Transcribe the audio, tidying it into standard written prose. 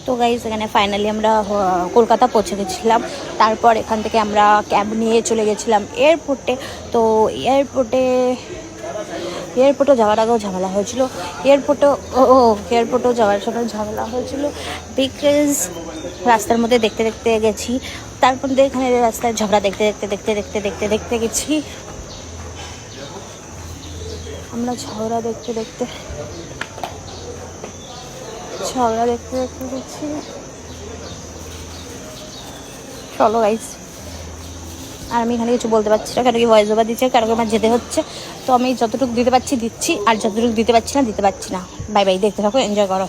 তো গাইজ এখানে ফাইনালি আমরা কলকাতা পৌঁছে গেছিলাম। তারপর এখান থেকে আমরা ক্যাব নিয়ে চলে গেছিলাম এয়ারপোর্টে। তো এয়ারপোর্টে যাওয়ার আগেও ঝামেলা হয়েছিল, এয়ারপোর্টেও যাওয়ার সময় ঝামেলা হয়েছিল, বিকজ রাস্তার মধ্যে দেখতে দেখতে গেছি। তারপর এখানে রাস্তায় ঝগড়া দেখতে দেখতে গেছি আমরা। ঝগড়া দেখতে দেখতে গেছি। চলো গাইস, আর আমি এখানে কিছু বলতে পারছি না, কারণ কি ভয়েস ওভার দিচ্ছে, কারণ আমার যেতে হচ্ছে। তো আমি যতটুকু দিতে পারছি দিচ্ছি, আর যতটুকু দিতে পারছি না দিতে পারছি না। বাই বাই, দেখতে থাকো, এনজয় করো।